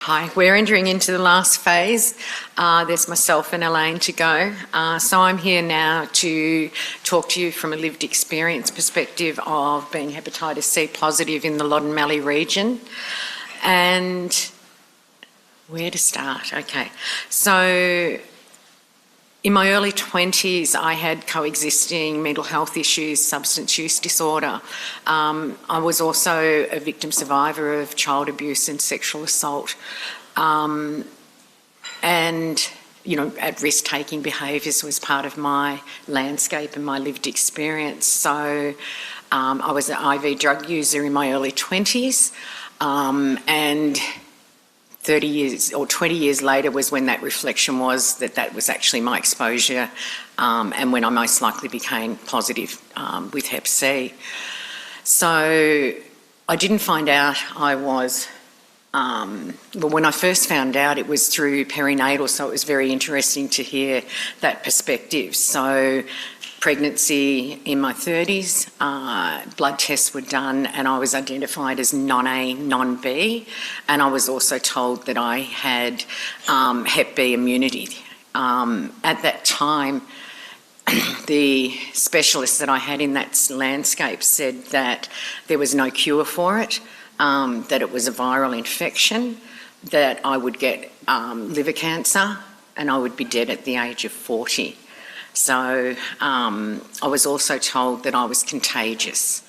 Hi, we're entering into the last phase. There's myself and Elaine to go. So I'm here now to talk to you from a lived experience perspective of being hepatitis C positive in the Loddon Mallee region. And where to start? Okay, so in my early 20s, I had coexisting mental health issues, substance use disorder. I was also a victim survivor of child abuse and sexual assault. And, you know, at-risk taking behaviours was part of my landscape and my lived experience. So I was an IV drug user in my early 20s, and 30 years or 20 years later was when that reflection was that was actually my exposure, and when I most likely became positive with Hep C. So I didn't find out I was, well, when I first found out it was through perinatal, so it was very interesting to hear that perspective. So pregnancy in my 30s, blood tests were done and I was identified as non-A, non-B, and I was also told that I had Hep B immunity. At that time, the specialists that I had in that landscape said that there was no cure for it, that it was a viral infection, that I would get liver cancer and I would be dead at the age of 40. So I was also told that I was contagious,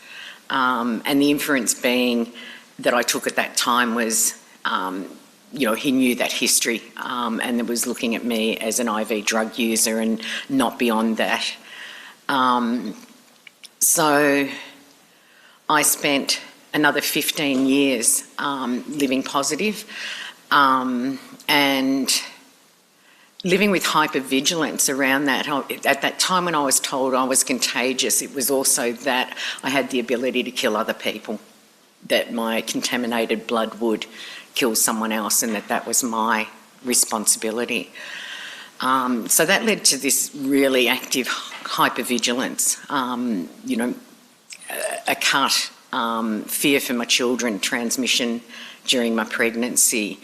and the inference being that I took at that time was, you know, he knew that history, and was looking at me as an IV drug user and not beyond that. So I spent another 15 years living positive, and living with hypervigilance around that. At that time when I was told I was contagious, it was also that I had the ability to kill other people, that my contaminated blood would kill someone else, and that was my responsibility. So that led to this really active hypervigilance, you know, a cut, fear for my children, transmission during my pregnancy.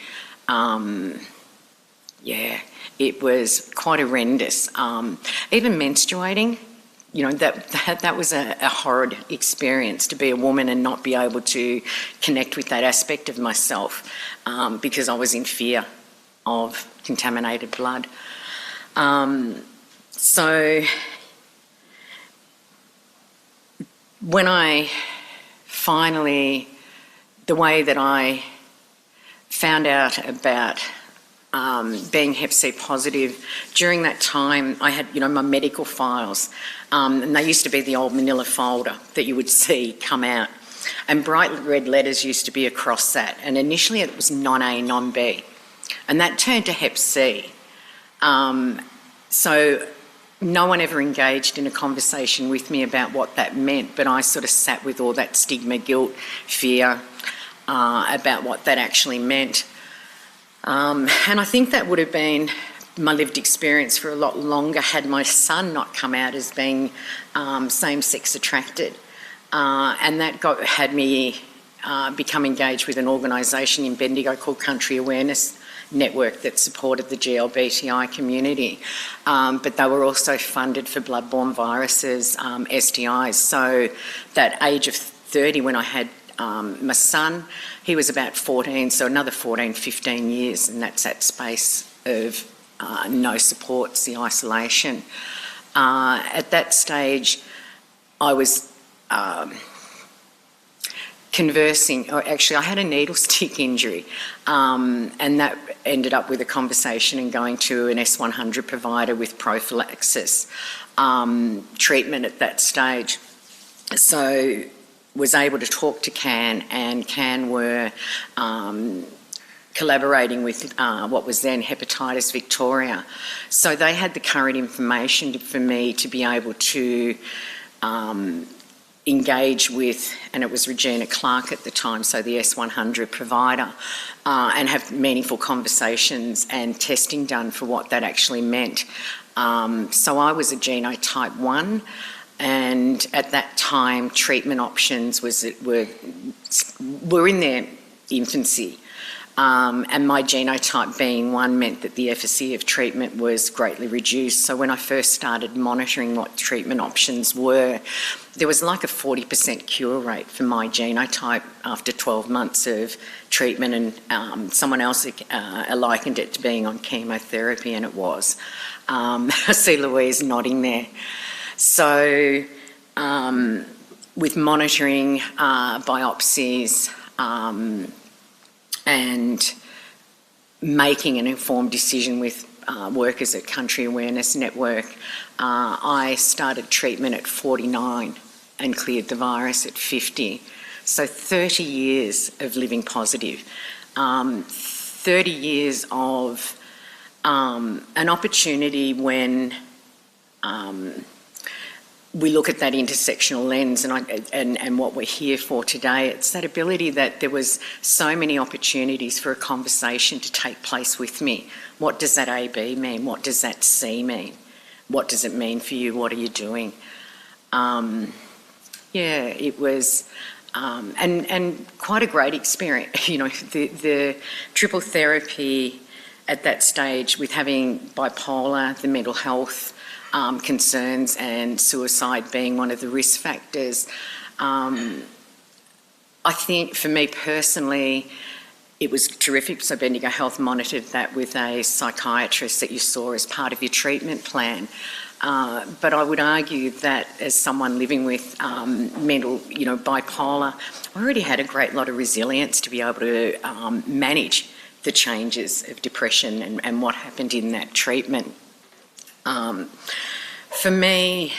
Yeah, it was quite horrendous. Even menstruating, you know, that was a horrid experience, to be a woman and not be able to connect with that aspect of myself, because I was in fear of contaminated blood. So when I finally, the way that I found out about being Hep C positive, during that time I had, you know, my medical files, and they used to be the old manila folder that you would see come out, and bright red letters used to be across that, and initially it was non-A, non-B, and that turned to Hep C. So no one ever engaged in a conversation with me about what that meant, but I sort of sat with all that stigma, guilt, fear about what that actually meant. And I think that would have been my lived experience for a lot longer had my son not come out as being same-sex attracted. And that had me become engaged with an organisation in Bendigo called Country Awareness Network that supported the GLBTI community. But they were also funded for bloodborne viruses, STIs. So that age of 30 when I had my son, he was about 14, so another 14, 15 years, and that's that space of no supports, the isolation. At that stage, I was conversing, or actually I had a needle stick injury, and that ended up with a conversation and going to an S100 provider with prophylaxis treatment at that stage. So was able to talk to CAN, and CAN were collaborating with what was then Hepatitis Victoria. So they had the current information for me to be able to engage with, and it was Regina Clark at the time, so the S100 provider, and have meaningful conversations and testing done for what that actually meant. So I was a genotype 1, and at that time treatment options were in their infancy. and my genotype being one meant that the efficacy of treatment was greatly reduced. So when I first started monitoring what treatment options were, there was like a 40% cure rate for my genotype after 12 months of treatment, and someone else likened it to being on chemotherapy, and it was. I see Louise nodding there. So with monitoring biopsies and making an informed decision with workers at Country Awareness Network, I started treatment at 49 and cleared the virus at 50. So 30 years of living positive, 30 years of an opportunity when we look at that intersectional lens, and what we're here for today. It's that ability that there was so many opportunities for a conversation to take place with me. What does that AB mean? What does that C mean? What does it mean for you? What are you doing? It was, and quite a great experience. You know, the triple therapy at that stage with having bipolar, the mental health concerns, and suicide being one of the risk factors. I think for me personally, it was terrific. So Bendigo Health monitored that with a psychiatrist that you saw as part of your treatment plan. But I would argue that as someone living with mental, bipolar, I already had a great lot of resilience to be able to manage the changes of depression and what happened in that treatment. For me,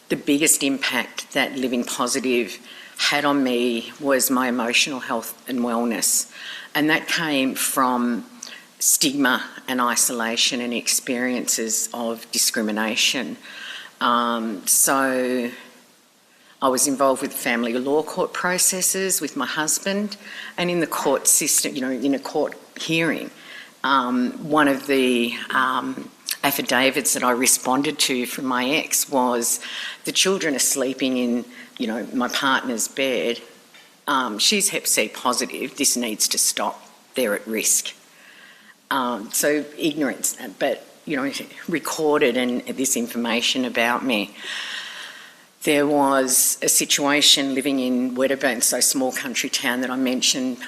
the biggest impact that living positive had on me was my emotional health and wellness. And that came from stigma and isolation and experiences of discrimination. So I was involved with family law court processes with my husband, and in the court system, in a court hearing, one of the affidavits that I responded to from my ex was, the children are sleeping in, my partner's bed. She's Hep C positive. This needs to stop. They're at risk. So ignorance, but, recorded and this information about me. There was a situation living in Wedderburn, so small country town that I mentioned,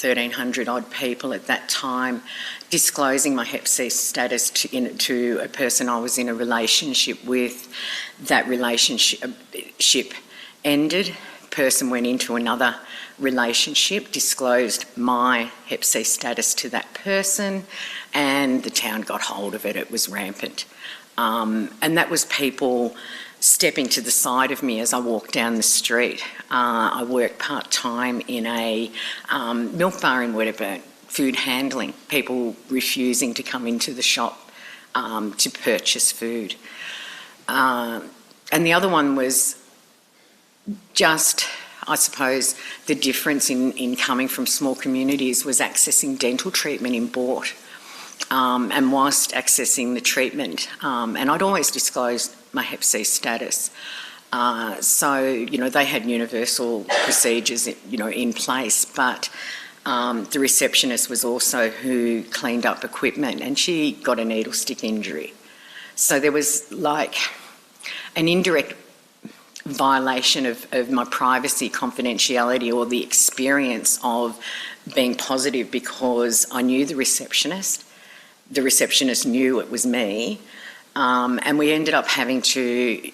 1,300 odd people at that time, disclosing my Hep C status to a person I was in a relationship with. That relationship ended. Person went into another relationship, disclosed my Hep C status to that person, and the town got hold of it. It was rampant. And that was people stepping to the side of me as I walked down the street. I worked part-time in a milk bar in Wedderburn, food handling, people refusing to come into the shop to purchase food. And the other one was just, I suppose, the difference in coming from small communities was accessing dental treatment in Boort. And whilst accessing the treatment, and I'd always disclosed my Hep C status. So, they had universal procedures, in place, but the receptionist was also who cleaned up equipment, and she got a needle stick injury. So there was like an indirect violation of my privacy, confidentiality, or the experience of being positive, because I knew the receptionist. The receptionist knew it was me, and we ended up having to,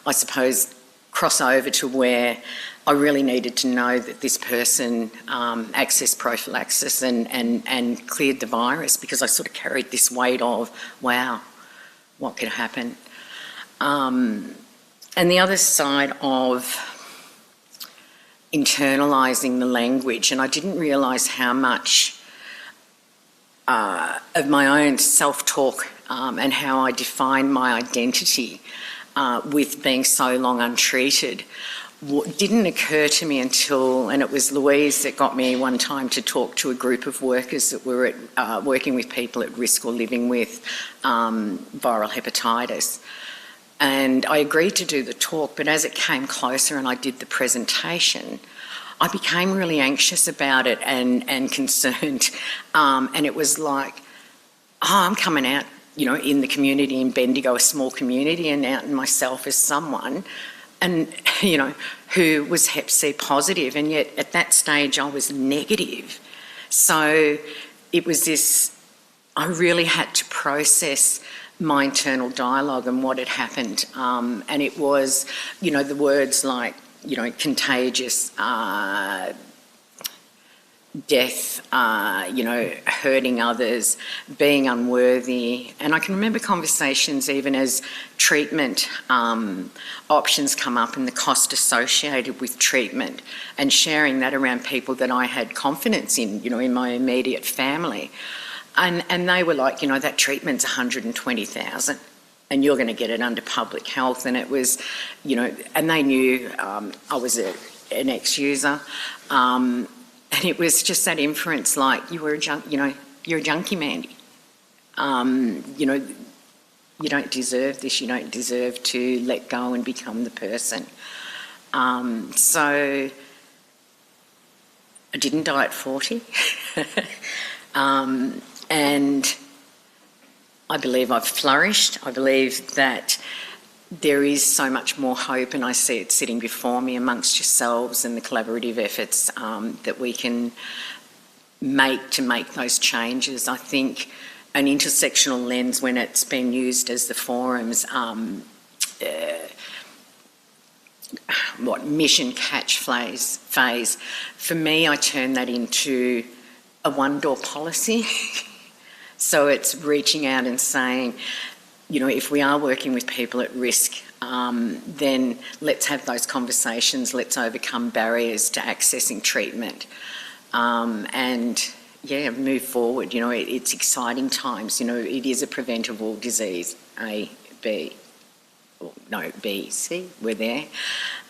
I suppose, cross over to where I really needed to know that this person accessed prophylaxis and cleared the virus, because I sort of carried this weight of, wow, what could happen? And the other side of internalising the language, and I didn't realise how much of my own self-talk and how I define my identity with being so long untreated didn't occur to me until, and it was Louise that got me one time to talk to a group of workers that were working with people at risk or living with viral hepatitis. And I agreed to do the talk, but as it came closer and I did the presentation, I became really anxious about it and concerned. And it was like, I'm coming out, in the community in Bendigo, a small community, and outing myself as someone, and, who was Hep C positive. And yet at that stage I was negative. So it was this, I really had to process my internal dialogue and what had happened. And it was, the words like, contagious, death, hurting others, being unworthy. And I can remember conversations even as treatment options come up and the cost associated with treatment, and sharing that around people that I had confidence in, in my immediate family. And they were like, that treatment's $120,000 and you're going to get it under public health. And it was, and they knew I was an ex-user. And it was just that inference, like, you're a junkie, Mandy. You don't deserve this. You don't deserve to let go and become the person. So I didn't die at 40. And I believe I've flourished. I believe that there is so much more hope, and I see it sitting before me amongst yourselves and the collaborative efforts that we can make to make those changes. I think an intersectional lens, when it's been used as the forum's mission catch phase, for me, I turn that into a one-door policy. So it's reaching out and saying, if we are working with people at risk, then let's have those conversations, let's overcome barriers to accessing treatment, and move forward. It's exciting times. It is a preventable disease, B, C, we're there.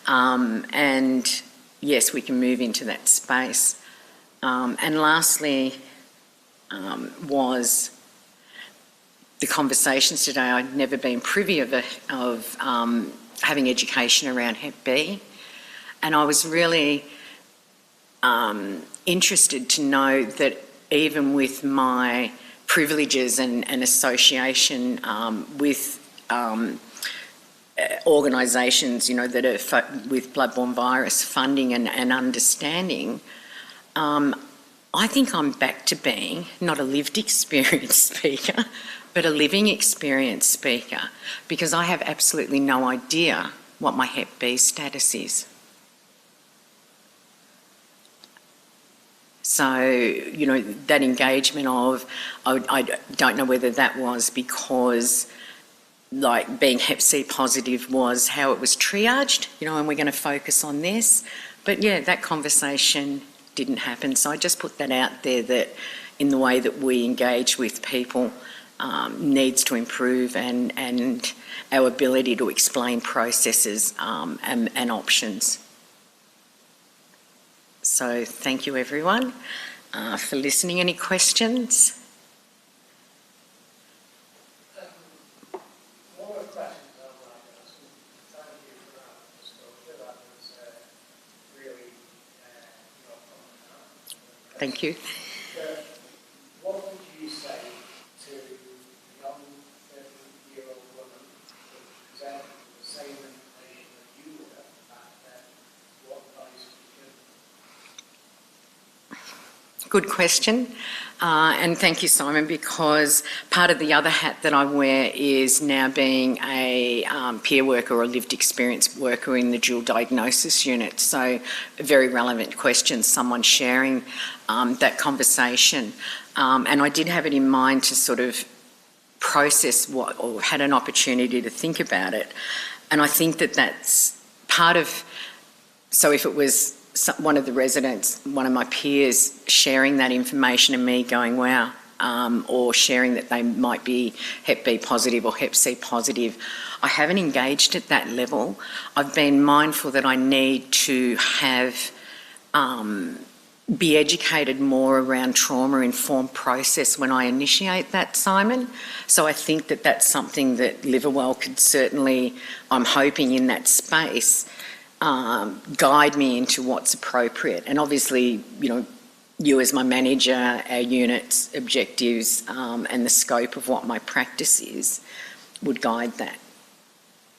And yes, we can move into that space. And lastly, was the conversations today. I'd never been privy of having education around Hep B, and I was really interested to know that even with my privileges and association with organisations, that are with bloodborne virus funding and understanding, I think I'm back to being not a lived experience speaker, but a living experience speaker, because I have absolutely no idea what my Hep B status is. So, that engagement of, I don't know whether that was because, like, being Hep C positive was how it was triaged, and we're going to focus on this. But yeah, that conversation didn't happen. So I just put that out there, that in the way that we engage with people needs to improve, and our ability to explain processes and options. So thank you everyone for listening. Any questions? Thank you. What would you say to a young 30-year-old woman who presented with the same information that you were back then? What advice would you give? Good question. And thank you, Simon, because part of the other hat that I wear is now being a peer worker or lived experience worker in the dual diagnosis unit. So a very relevant question, someone sharing that conversation. And I did have it in mind to sort of process or had an opportunity to think about it. And I think that that's part of, so if it was one of the residents, one of my peers sharing that information and me going, wow, or sharing that they might be Hep B positive or Hep C positive, I haven't engaged at that level. I've been mindful that I need to have, be educated more around trauma-informed process when I initiate that, Simon. So I think that that's something that Liverwell could certainly, I'm hoping in that space, guide me into what's appropriate. And obviously, you as my manager, our unit's objectives, and the scope of what my practice is would guide that.